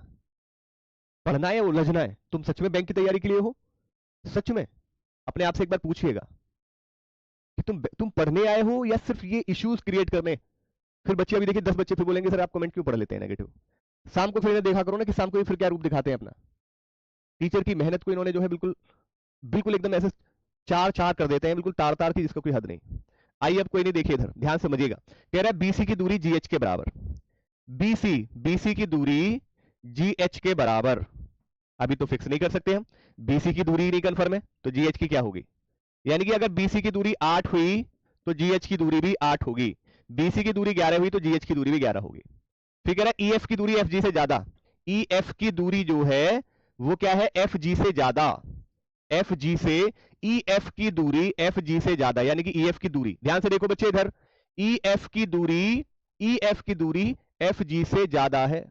पढ़ना है या उलझना है? तुम सच में बैंक की तैयारी के लिए हो? सच में अपने आप से एक बार पूछिएगा कि तुम पढ़ने आए हो या सिर्फ ये इश्यूज क्रिएट करने? फिर बच्चे, अभी देखिए 10 बच्चे फिर बोलेंगे सर आप कमेंट क्यों पढ़ लेते हैं नेगेटिव। शाम को फिर इन्हें देखा करो ना कि शाम को ये फिर क्या रूप दिखाते हैं अपना। टीचर की मेहनत को इन्होंने जो है बिल्कुल बिल्कुल एकदम ऐसे चार चार कर देते हैं, बिल्कुल तार तार की, जिसका कोई हद नहीं। आइए अब कोई नहीं, देखिए इधर ध्यान से समझिएगा। कह रहा है बीसी की दूरी जीएच के बराबर। बीसी बीसी की दूरी जीएच के बराबर। अभी तो फिक्स नहीं कर सकते हम, बीसी की दूरी नहीं कंफर्म है, तो जीएच की क्या होगी? यानी कि अगर बीसी की दूरी 8 हुई तो जीएच की दूरी भी 8 होगी। बीसी की दूरी 11 हुई तो जीएच की दूरी भी 11 होगी। फिर कह रहा है ईएफ की दूरी एफजी से ज्यादा। ईएफ की दूरी जो है वो क्या है? एफजी से ज्यादा। एफजी से, ईएफ की दूरी एफजी से ज्यादा, यानी कि ईएफ की दूरी, ध्यान से देखो बच्चे इधर, ईएफ की दूरी, ईएफ की दूरी एफजी से ज्यादा है।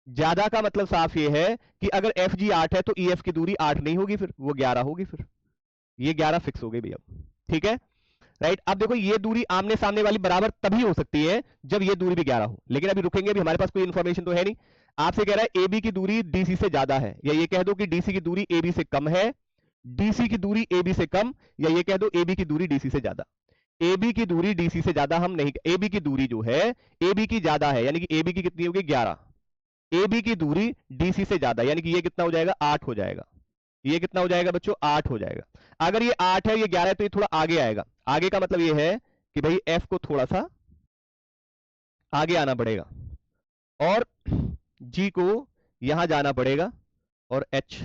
ज्यादा का मतलब साफ ये है कि अगर एफ जी 8 है तो ई एफ की दूरी 8 नहीं होगी, फिर वो 11 होगी। फिर ये 11 फिक्स हो गई भैया, ठीक है राइट। अब देखो ये दूरी आमने सामने वाली बराबर तभी हो सकती है जब ये दूरी भी 11 हो, लेकिन अभी रुकेंगे, अभी हमारे पास कोई इंफॉर्मेशन तो है नहीं। आपसे कह रहा है एबी की दूरी डीसी से ज्यादा है, या ये कह दो कि डीसी की दूरी एबी से कम है, डीसी की दूरी एबी से कम, या ये कह दो एबी की दूरी डीसी से ज्यादा। एबी की दूरी डीसी से ज्यादा हम नहीं, एबी की दूरी जो है एबी की ज्यादा है, यानी कि एबी की कितनी होगी? 11। एबी की दूरी डीसी से ज्यादा, यानी कि ये कितना हो जाएगा? 8 हो जाएगा। ये कितना हो जाएगा बच्चों? 8 हो जाएगा। अगर ये 8 है, ये 11 है, तो ये थोड़ा आगे आएगा। आगे का मतलब ये है कि भाई एफ को थोड़ा सा आगे आना पड़ेगा, और जी को यहां जाना पड़ेगा, और एच,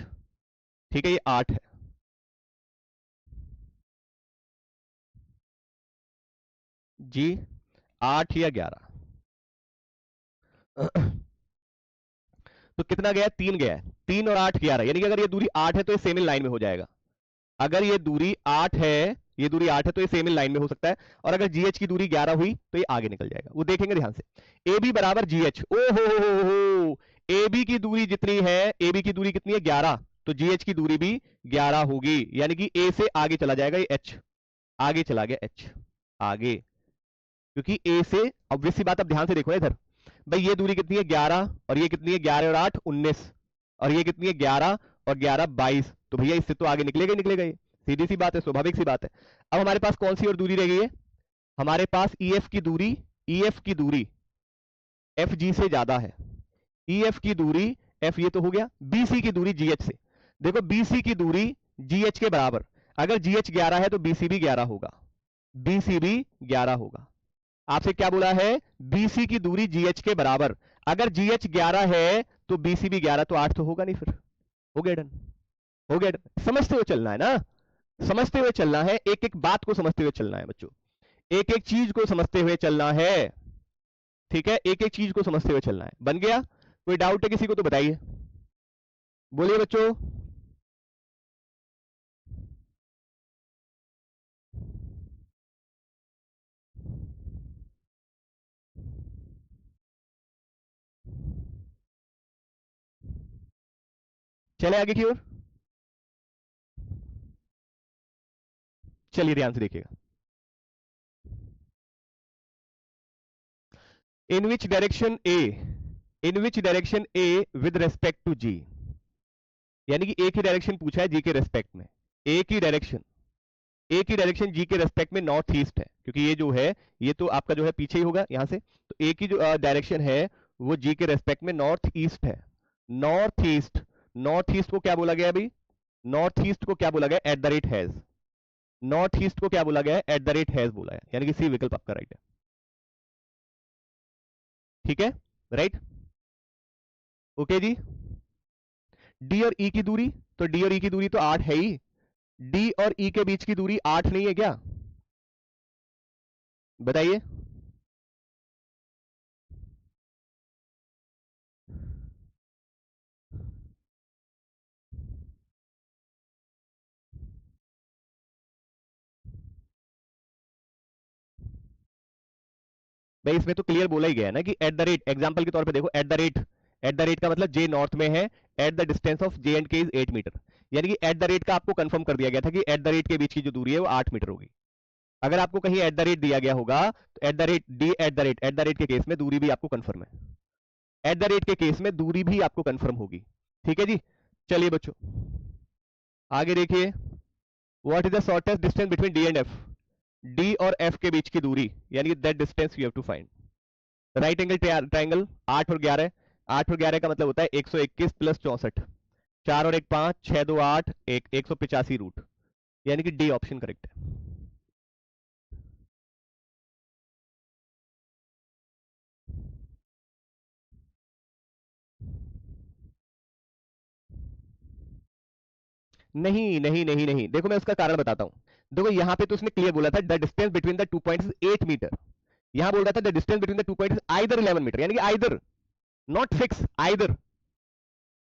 ठीक है, ये 8 है। जी 8 या 11 तो कितना गया? 3 गया है। 3 और 8 11, यानी कि अगर ये दूरी 8 है तो ये सेम इन लाइन में हो जाएगा। अगर ये दूरी 8 है, ये दूरी 8 है तो ये सेम इन लाइन में हो सकता है, और अगर जीएच की दूरी 11 हुई तो ये आगे निकल जाएगा, वो देखेंगे ध्यान से। ए बी बराबर जीएच, ओ हो, ए बी की दूरी जितनी है, ए बी की दूरी कितनी है? 11, तो जीएच की दूरी भी 11 होगी, यानी कि ए से आगे चला जाएगा ये एच, आगे चला गया एच आगे, क्योंकि ए से, ऑब्वियस सी बात, अब ध्यान से देखो इधर, भाई ये दूरी कितनी है? 11, और ये कितनी है? 11 और 8 19, और ये कितनी है? 11 और 11 22, तो भैया इससे तो आगे निकलेगा ही निकलेगा ये, सीधी सी बात है, स्वाभाविक सी बात है। अब हमारे पास कौन सी और दूरी रह गई है? हमारे पास ईएफ की दूरी, ईएफ की दूरी एफ जी से ज्यादा है। ईएफ की दूरी, एफ ये तो हो गया, बीसी की दूरी जीएच से, देखो बीसी की दूरी जीएच के बराबर, अगर जीएच 11 है तो बीसी भी 11 होगा, बीसी भी 11 होगा। आपसे क्या बोला है? बीसी की दूरी जीएच के बराबर, अगर जीएच 11 है तो बीसी भी 11, तो 8 तो होगा नहीं फिर। हो गया डन, हो गया डन। समझते हुए चलना है ना, समझते हुए चलना है, एक एक बात को समझते हुए चलना है बच्चों, एक एक चीज को समझते हुए चलना है, ठीक है, एक एक चीज को समझते हुए चलना है। बन गया? कोई डाउट है किसी को तो बताइए, बोलिए बच्चों। चले आगे की ओर, चलिए ध्यान से देखिएगा। In which direction A, in which direction A with respect to G, यानी कि ए की डायरेक्शन पूछा है जी के रेस्पेक्ट में, ए की डायरेक्शन, ए की डायरेक्शन जी के रेस्पेक्ट में नॉर्थ ईस्ट है, क्योंकि ये जो है ये तो आपका जो है पीछे ही होगा यहां से, तो ए की जो डायरेक्शन है वो जी के रेस्पेक्ट में नॉर्थ ईस्ट है। नॉर्थ ईस्ट, नॉर्थ ईस्ट को क्या बोला गया अभी? नॉर्थ ईस्ट को क्या बोला गया? Eight the rate has. North east को क्या बोला गया है? एट द रेट हैज बोला है, यानी कि सी विकल्प आपका राइट है, ठीक है, राइट। ओके जी। डी और ई की दूरी, तो डी और ई की दूरी तो 8 है ही। डी और ई के बीच की दूरी 8 नहीं है क्या? बताइए। भाई इसमें तो क्लियर बोला ही गया है ना कि एट द रेट, एग्जाम्पल के तौर पे देखो, एट द रेट का मतलब जे नॉर्थ में है, at the distance of J and K is 8 metre. यानी कि एट द रेट का आपको कंफर्म कर दिया गया था कि एट द रेट के बीच की जो दूरी है वो 8 मीटर होगी। अगर आपको कहीं एट द रेट दिया गया होगा तो eight the rate, D eight the rate के केस में दूरी भी आपको कंफर्म है, एट द रेट के केस में दूरी भी आपको कंफर्म होगी। ठीक है जी। चलिए बच्चों आगे देखिए, what is the shortest distance between D and F? D और एफ के बीच की दूरी, यानी कि that distance you have to find. Right angle triangle, 8 और 11, 8 और 11 का मतलब होता है 121 प्लस 64, 4 और 1 5, 6 2 8, 185 रूट, यानी कि डी ऑप्शन करेक्ट है। नहीं नहीं नहीं नहीं, देखो मैं उसका कारण बताता हूं। देखो यहां पे तो उसने क्लियर बोला था the distance between the 2 points 8 metre. यहां बोल रहा था the distance between the 2 points either 11 metre, यानी कि either, not fix, either,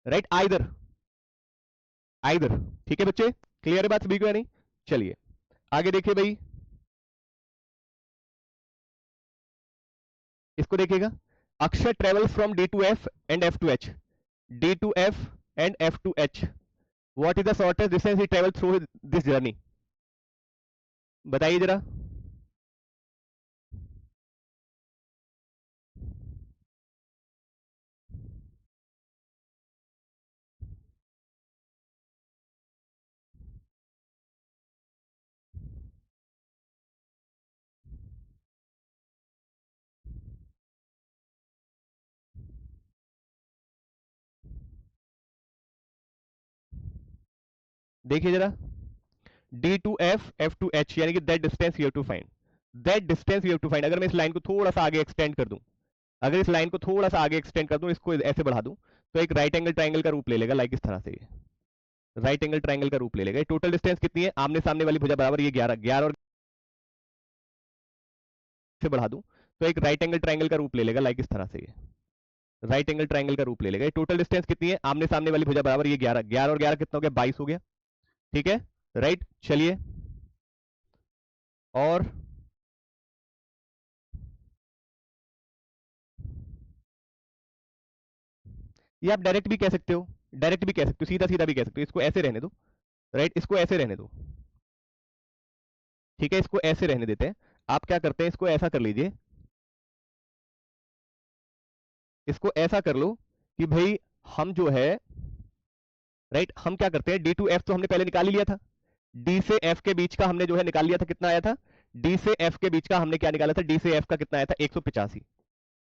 right, either, either. ठीक है बच्चे, क्लियर है बात सभी को या नहीं? चलिए आगे देखिए भाई, इसको देखिएगा। Akshar travel from D to F and F to H, D to F and F to H, what is the shortest distance he travel through this journey? बताइए जरा। देखिए जरा, D to F, F to H, यानी कि that distance you have to find, that distance you have to find. अगर मैं इस line को थोड़ा सा आगे एक्सटेंड कर दूं, अगर इस लाइन को थोड़ा सा आगे एक्सटेंड कर दूं, इसको ऐसे बढ़ा दूं, तो एक राइट एंगल ट्राइंगल का रूप ले लेगा, लाइक इस तरह से। ये राइट एंगल ट्राइंगल का रूप ले लेगा। टोटल डिस्टेंस कितनी है? आमने सामने वाली भुजा बराबर ये 11, 11 और से बढ़ा दूं तो एक राइट एंगल ट्राइंगल का रूप ले लेगा, लाइक इस तरह से। ये राइट एंगल ट्राइंगल का रूप ले लेगा। टोटल डिस्टेंस कितनी है? आमने सामने वाली भुजा बराबर ये 11, 11 और 11 कितना हो गया? 22 हो गया। ठीक है, राइट। चलिए, और ये आप डायरेक्ट भी कह सकते हो, डायरेक्ट भी कह सकते हो, सीधा सीधा भी कह सकते हो। इसको ऐसे रहने दो, राइट, इसको ऐसे रहने दो। ठीक है, इसको ऐसे रहने देते हैं। आप क्या करते हैं, इसको ऐसा कर लीजिए, इसको ऐसा कर लो कि भाई हम जो है, राइट, हम क्या करते हैं, डी टू एफ तो हमने पहले निकाल ही लिया था। डी से एफ के बीच का हमने जो है निकाल लिया था, कितना आया था? डी से एफ के बीच का हमने क्या निकाला था? डी से एफ का कितना आया था? 185।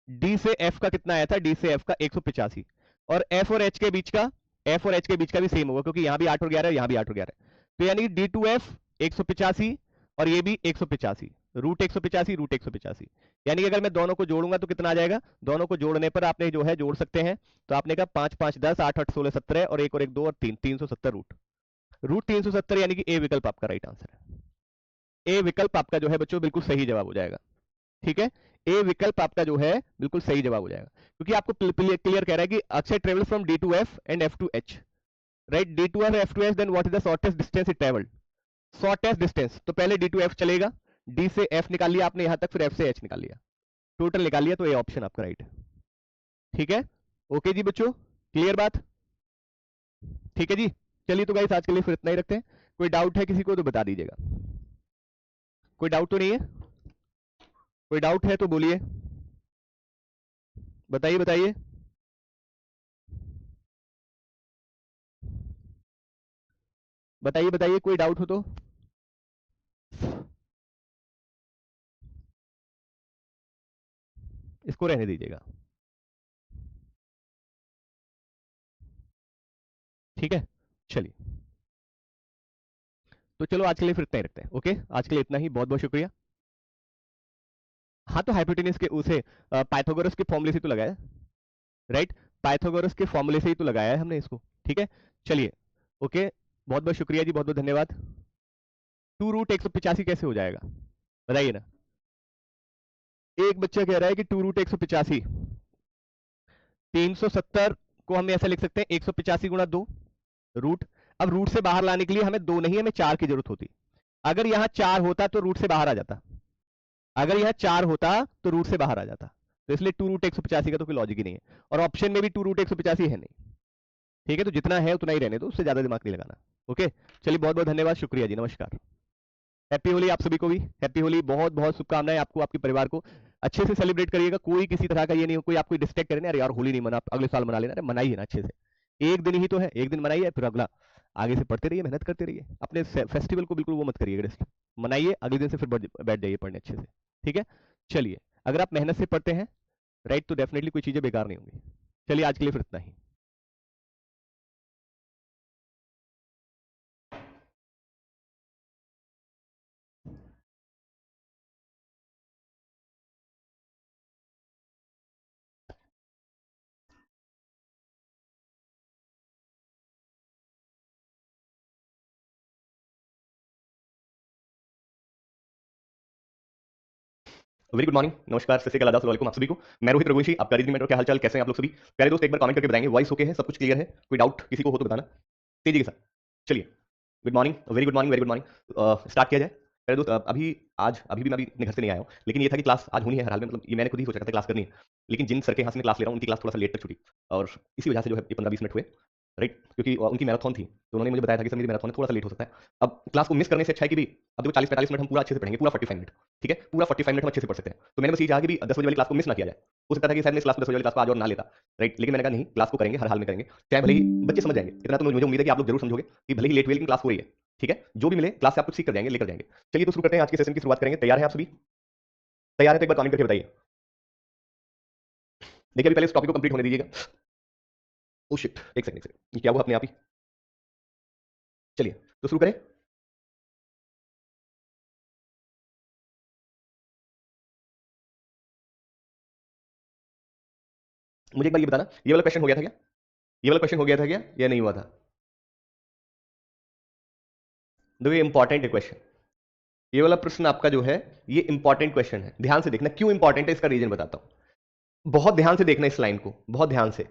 डी से एफ का कितना आया था? डी से एफ का 185। और एफ और एच के बीच का, एफ और एच के बीच का भी सेम होगा, क्योंकि यहां भी 8 और 11 है, यहां भी 8 और 11 है। तो यानी डी टू एफ 185 और ये भी 185, रूट 185, रूट 185। यानी कि अगर मैं दोनों को जोड़ूंगा तो कितना आ जाएगा? दोनों को जोड़ने पर आपने जो है जोड़ सकते हैं, तो आपने कहा 5 5 10, 8 8 16 17, और एक 2 और 3, 370 रूट, रूट 370, यानी कि ए विकल्प आपका राइट आंसर है। ए विकल्प आपका जो है बच्चों बिल्कुल सही जवाब हो जाएगा। ठीक है, ए विकल्प आपका जो है बिल्कुल सही जवाब हो जाएगा, क्योंकि आपको क्लियर कह रहा है कि Akshay travel from D to F and F to H, right, D to F, F to H, then what is the shortest distance it travelled? Shortest distance, तो पहले डी टू एफ चलेगा, डी से F निकाल लिया आपने यहां तक, फिर एफ से एच निकाल लिया, टोटल निकाल लिया, तो ए ऑप्शन आपका राइट है। ठीक है, ओके जी बच्चों, क्लियर बात? ठीक है जी। चलिए तो गाइस आज के लिए फिर इतना ही रखते हैं। कोई डाउट है किसी को तो बता दीजिएगा। कोई डाउट तो नहीं है? कोई डाउट है तो बोलिए, बताइए बताइए। बताइए बताइए, कोई डाउट हो तो। इसको रहने दीजिएगा। ठीक है, चलिए तो चलो आज के लिए फिर इतना ही रखते हैं। ओके, आज के लिए इतना ही, बहुत बहुत शुक्रिया। हाँ, तो हाइपोटेन्यूज के उसे पाइथागोरस के फॉर्मूले से तो लगाया, राइट। पाइथागोरस के फॉर्मूले से ही तो लगाया है हमने इसको, ठीक है। चलिए, ओके, बहुत बहुत शुक्रिया जी, बहुत बहुत धन्यवाद। 2√185 कैसे हो जाएगा, बताइए ना। एक बच्चा कह रहा है कि 2√185, 370 को हम ऐसा लिख सकते हैं 185 गुणा 2 रूट। अब रूट से बाहर लाने के लिए हमें 2 नहीं, हमें 4 की जरूरत होती। अगर यहां 4 होता तो रूट से बाहर आ जाता, अगर यहां 4 होता तो रूट से बाहर आ जाता, तो इसलिए 2√185 का तो कोई लॉजिक ही नहीं है। और ऑप्शन में भी 2√185 है नहीं, ठीक है। तो जितना है उतना ही रहने दो, उससे ज्यादा दिमाग नहीं लगाना। ओके, चलिए, बहुत बहुत धन्यवाद, शुक्रिया जी, नमस्कार। हैप्पी होली आप सभी को भी, हैप्पी होली, बहुत बहुत शुभकामनाएं आपको, आपके परिवार को। अच्छे से सेलिब्रेट करिएगा, कोई किसी तरह का ये नहीं हो कोई आपको डिस्ट्रैक्ट करे ना, अरे यार होली नहीं मना, अगले साल मना लेना। अरे मनाइए ना अच्छे से, एक दिन ही तो है, एक दिन मनाइए, फिर अगला आगे से पढ़ते रहिए, मेहनत करते रहिए। अपने फेस्टिवल को बिल्कुल वो मत करिएगा डिस्टर्ब, मनाइए, अगले दिन से फिर बैठ जाइए पढ़ने अच्छे से, ठीक है। चलिए, अगर आप मेहनत से पढ़ते हैं राइट, तो डेफिनेटली कोई चीजें बेकार नहीं होंगी। चलिए, आज के लिए फिर इतना ही। वेरी गुड मॉर्निंग, नमस्कार, सत श्री अकाल, आदाब, वालेकुम आप सभी को। मैं रोहित रघुवंशी, आपका रीजनिंग मेंटर। क्या हालचाल, कैसे हैं आप लोग सभी प्यारे दोस्त? एक बार कमेंट करके बताएंगे वॉइस ओके है, सब कुछ क्लियर है, कोई डाउट किसी को हो तो बताना तेजी के साथ। चलिए, good morning, very good morning, very good morning. Start किया जाए। प्यारे दोस्त, अभी भी मैं अपने घर से नहीं आया हूँ, लेकिन ये था कि क्लास आज होनी है हर हाल में, मतलब ये मैंने खुद ही सोचा था क्लास करनी है। लेकिन जिन सर के यहाँ से मैं क्लास ले रहा हूँ उनकी क्लास थोड़ा सा लेट तक छुटी, और इसी वजह से जो है ये 15-20 मिनट हुए, राइट। क्योंकि उनकी मैराथन थी, तो उन्होंने मुझे बताया था कि सर मेरी मैराथन है, थोड़ा सा लेट हो सकता है। अब क्लास को मिस करने से अच्छा है कि भी अब देखो 40-45 मिनट हम पूरा अच्छे से पढ़ेंगे, पूरा 45 मिनट, ठीक है, पूरा 45 मिनट हम अच्छे से पढ़ सकते हैं। तो मैंने बस ये चाहा कि भी 10 बजे वाली क्लास को मिस ना किया जाए। हो सकता था कि शायद मैं इस क्लास में 10 बजे वाली क्लास को आज और ना लेता, राइट। लेकिन मैंने कहा नहीं, क्लास को करेंगे, हर हाल में करेंगे, चाहे भले ही बच्चे समझ जाएंगे। इतना तो मुझे उम्मीद है कि आप लोग जरूर समझोगे कि भले ही लेट हुए लेकिन क्लास हो रही है, ठीक है। जो भी मिले क्लास से आप कुछ सीख कर जाएंगे, लेकर जाएंगे। चलिए, तो शुरू करते हैं, आज के सेशन की शुरुआत करेंगे। तैयार हैं आप सभी? तैयार है तो एक बार कमेंट करके बताइए। देखिए, अभी पहले इस टॉपिक को कंप्लीट होने दीजिएगा। ओ शिट, एक सेकंड से ये क्या हुआ अपने आप ही। चलिए, तो शुरू करें। मुझे एक बार ये बताना, ये वाला क्वेश्चन हो गया था क्या? ये वाला क्वेश्चन हो गया था क्या या नहीं हुआ था? देखो, ये इंपॉर्टेंट है क्वेश्चन, ये वाला प्रश्न आपका जो है ये इंपॉर्टेंट क्वेश्चन है। ध्यान से देखना, क्यों इंपॉर्टेंट है इसका रीजन बताता हूं। बहुत ध्यान से देखना इस लाइन को, बहुत ध्यान से।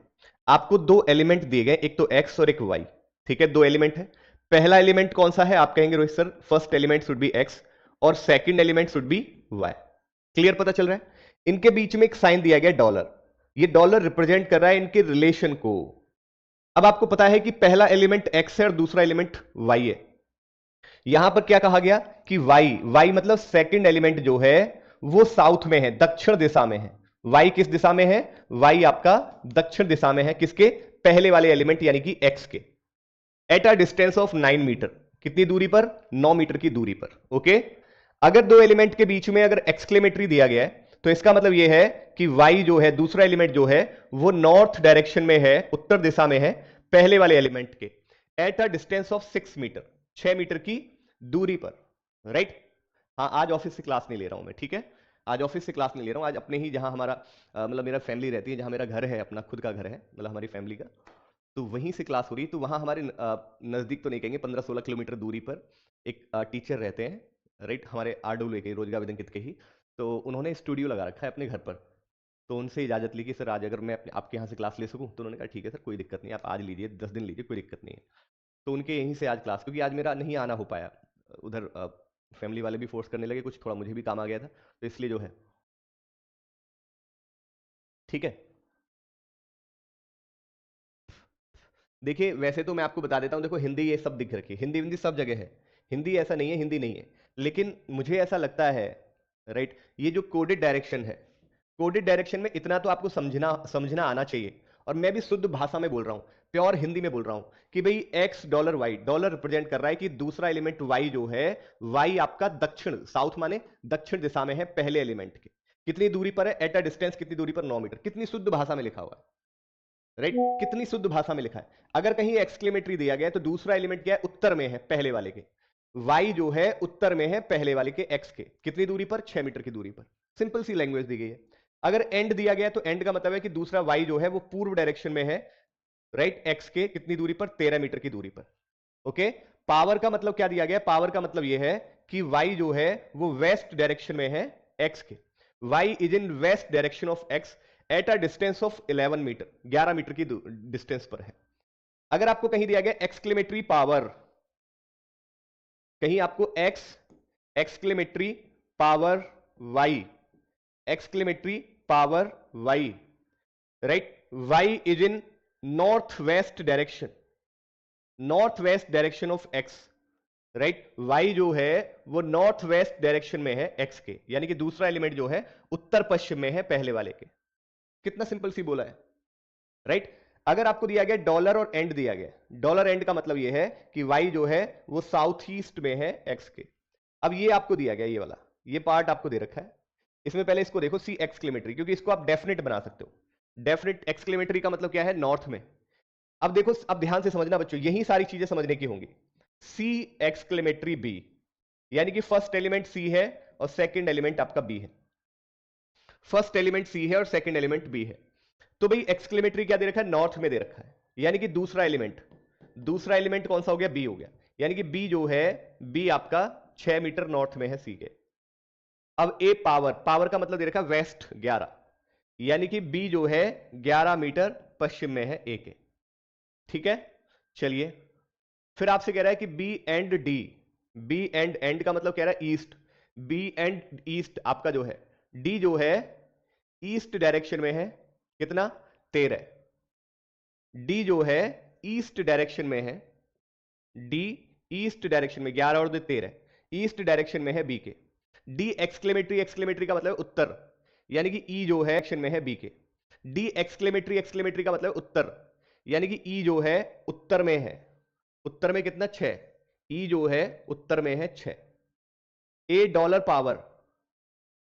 आपको दो एलिमेंट दिए गए, एक तो एक्स और एक वाई, ठीक है, दो एलिमेंट है। पहला एलिमेंट कौन सा है? आप कहेंगे Rohit sir first element should be X और second element should be Y. Clear, पता चल रहा है? इनके बीच में एक साइन दिया गया डॉलर, ये डॉलर रिप्रेजेंट कर रहा है इनके रिलेशन को। अब आपको पता है कि पहला एलिमेंट एक्स है और दूसरा एलिमेंट वाई है। यहां पर क्या कहा गया कि वाई, वाई मतलब सेकंड एलिमेंट जो है वो साउथ में है, दक्षिण दिशा में है। वाई किस दिशा में है? वाई आपका दक्षिण दिशा में है, किसके? पहले वाले एलिमेंट यानी कि एक्स के। At a distance of 9 metre, कितनी दूरी पर? 9 मीटर की दूरी पर, ओके। अगर दो एलिमेंट के बीच में अगर एक्सक्लेमेटरी दिया गया है तो इसका मतलब यह है कि वाई जो है, दूसरा एलिमेंट जो है वो नॉर्थ डायरेक्शन में है, उत्तर दिशा में है, पहले वाले एलिमेंट के। At a distance of 6 metre, 6 metre की दूरी पर, राइट। हाँ, आज ऑफिस से क्लास नहीं ले रहा हूं मैं, ठीक है। आज ऑफिस से क्लास नहीं ले रहा हूं, आज अपने ही जहां हमारा मतलब मेरा फैमिली रहती है, जहां मेरा घर है, अपना खुद का घर है, मतलब हमारी फैमिली का, तो वहीं से क्लास हो रही है। तो वहाँ हमारे नज़दीक तो नहीं कहेंगे, 15-16 किलोमीटर दूरी पर एक टीचर रहते हैं, राइट, हमारे RW के, रोजगार आवेदन के ही। तो उन्होंने स्टूडियो लगा रखा है अपने घर पर। तो उनसे इजाज़त ली कि सर आज अगर मैं आपके यहाँ से क्लास ले सकूँ, तो उन्होंने कहा ठीक है सर, कोई दिक्कत नहीं, आप आज लीजिए, 10 दिन लीजिए, कोई दिक्कत नहीं है। तो उनके यहीं से आज क्लास, क्योंकि आज मेरा नहीं आना हो पाया उधर, फैमिली वाले भी फोर्स करने लगे कुछ, थोड़ा मुझे भी काम आ गया था, तो इसलिए जो है, ठीक है। देखिए, वैसे तो मैं आपको बता देता हूं, देखो हिंदी ये सब दिख रखी है, हिंदी हिंदी सब जगह है, हिंदी ऐसा नहीं है हिंदी नहीं है। लेकिन मुझे ऐसा लगता है, राइट, ये जो कोडेड डायरेक्शन है, कोडेड डायरेक्शन में इतना तो आपको समझना समझना आना चाहिए। और मैं भी शुद्ध भाषा में बोल रहा हूं, प्योर हिंदी में बोल रहा हूं कि भाई X dollar Y, dollar represent कर रहा है कि दूसरा एलिमेंट वाई जो है, वाई आपका दक्षिण, साउथ माने दक्षिण दिशा में है, पहले एलिमेंट के। कितनी दूरी पर है? एट अ डिस्टेंस, कितनी दूरी पर? 9 मीटर। कितनी शुद्ध भाषा में लिखा हुआ है, राइट, कितनी शुद्ध भाषा में लिखा है। अगर कहीं एक्सक्लेमेटरी दिया गया है तो दूसरा एलिमेंट क्या है? उत्तर में है, पहले वाले के। y जो है उत्तर में है, पहले वाले के, x के। कितनी दूरी पर? 6 मीटर की दूरी पर। सिंपल सी लैंग्वेज दी गई है। अगर एंड दिया गया तो एंड का मतलब है कि दूसरा y जो है वो पूर्व डायरेक्शन में है, राइट, x के कितनी दूरी पर, 13 मीटर की दूरी पर। ओके, पावर का मतलब क्या दिया गया, पावर का मतलब यह है कि y जो है वो वेस्ट डायरेक्शन में है x के, y is in west direction of x at a distance of 11 metre, 11 metre की डिस्टेंस पर है। अगर आपको कहीं दिया गया एक्सक्लेमेटरी पावर, कहीं आपको x exclamatory power y, exclamatory power y, right, y is in north west direction, north west direction of x, right, y जो है वो नॉर्थ वेस्ट डायरेक्शन में है x के, यानी कि दूसरा एलिमेंट जो है उत्तर पश्चिम में है पहले वाले के। कितना सिंपल सी बोला है, राइट। अगर आपको दिया गया डॉलर और एंड दिया गया, डॉलर एंड का मतलब यह है कि y जो है वो साउथ ईस्ट में है x के। अब ये आपको दिया गया, ये वाला ये पार्ट आपको दे रखा है, इसमें पहले इसको देखो सी एक्सक्लेमेटरी, क्योंकि इसको आप डेफिनेट बना सकते हो। डेफिनेट एक्सक्लेमेटरी का मतलब क्या है, नॉर्थ में। अब देखो, अब ध्यान से समझना बच्चों, यही सारी चीजें समझने की होंगी। सी एक्सक्लेमेटरी बी, यानी कि फर्स्ट एलिमेंट सी है और सेकंड एलिमेंट आपका बी है, फर्स्ट एलिमेंट सी है और सेकंड एलिमेंट बी है। तो भाई एक्सक्लेमेटरी क्या दे रखा है, नॉर्थ में दे रखा है, यानी कि दूसरा एलिमेंट कौन सा हो गया, बी हो गया, यानी कि बी जो है, बी आपका 6 मीटर नॉर्थ में है सी के। अब ए पावर, पावर का मतलब दे रखा है वेस्ट 11, यानी कि बी जो है 11 मीटर पश्चिम में है ए के, ठीक है। चलिए, फिर आपसे कह रहा है कि B and D, B and and का मतलब कह रहा है ईस्ट, बी एंड ईस्ट आपका जो है, डी जो है ईस्ट डायरेक्शन में है, कितना, 13, डी जो है ईस्ट डायरेक्शन में है, डी ईस्ट डायरेक्शन में, 11 और 2 13, ईस्ट डायरेक्शन में है बी के। डी एक्सक्लेमेटरी, एक्सक्लेमेटरी का मतलब उत्तर, यानी कि ई जो है एक्शन में है बी के। डी एक्सक्लेमेटरी, एक्सक्लेमेटरी का मतलब उत्तर, यानी कि ई जो है उत्तर में है, उत्तर में कितना, 6, ई जो है उत्तर में है 6। A dollar power,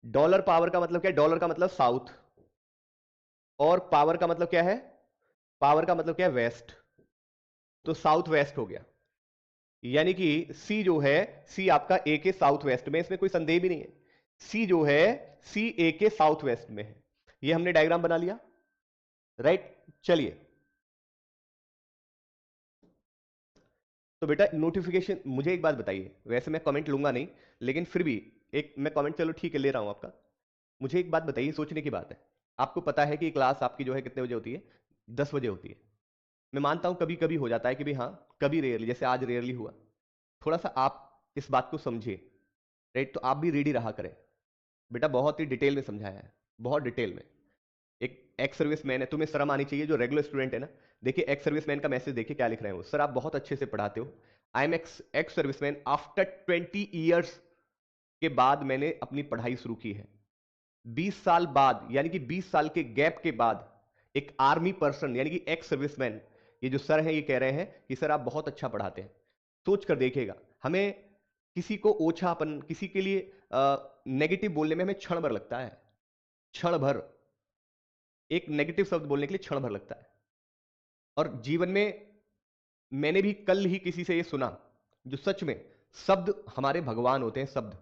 dollar power का मतलब क्या है, डॉलर का मतलब साउथ, और पावर का मतलब क्या है, पावर का मतलब क्या है, वेस्ट, तो साउथ वेस्ट हो गया, यानी कि सी जो है, सी आपका ए के साउथ वेस्ट में, इसमें कोई संदेह भी नहीं है, सी जो है सी ए के साउथ वेस्ट में है। ये हमने डायग्राम बना लिया, राइट। चलिए, तो बेटा नोटिफिकेशन, मुझे एक बात बताइए, वैसे मैं कमेंट लूंगा नहीं, लेकिन फिर भी एक मैं कमेंट, चलो ठीक है ले रहा हूं आपका। मुझे एक बात बताइए, सोचने की बात है, आपको पता है कि क्लास आपकी जो है कितने बजे होती है, 10 बजे होती है। मैं मानता हूं कभी कभी हो जाता है कि भाई हाँ, कभी रेयरली, जैसे आज रेयरली हुआ, थोड़ा सा आप इस बात को समझिए, राइट, तो आप भी रेडी रहा करें। बेटा बहुत ही डिटेल में समझाया है, बहुत डिटेल में। एक एक्स सर्विस मैन है, तुम्हें शर्म आनी चाहिए, जो रेगुलर स्टूडेंट है ना, देखिए एक्स सर्विस मैन का मैसेज देखिए क्या लिख रहे हैं वो, सर आप बहुत अच्छे से पढ़ाते हो, I am ex service man after 20 years, के बाद मैंने अपनी पढ़ाई शुरू की है, 20 साल बाद, यानी कि 20 साल के गैप के बाद एक आर्मी पर्सन, यानी कि एक्स सर्विसमैन, ये जो सर हैं ये कह रहे हैं कि सर आप बहुत अच्छा पढ़ाते हैं। सोच कर देखिएगा, हमें किसी को ओछापन, किसी के लिए नेगेटिव बोलने में हमें क्षण भर लगता है, क्षण भर, एक नेगेटिव शब्द बोलने के लिए क्षण भर लगता है। और जीवन में मैंने भी कल ही किसी से ये सुना, जो सच में, शब्द हमारे भगवान होते हैं, शब्द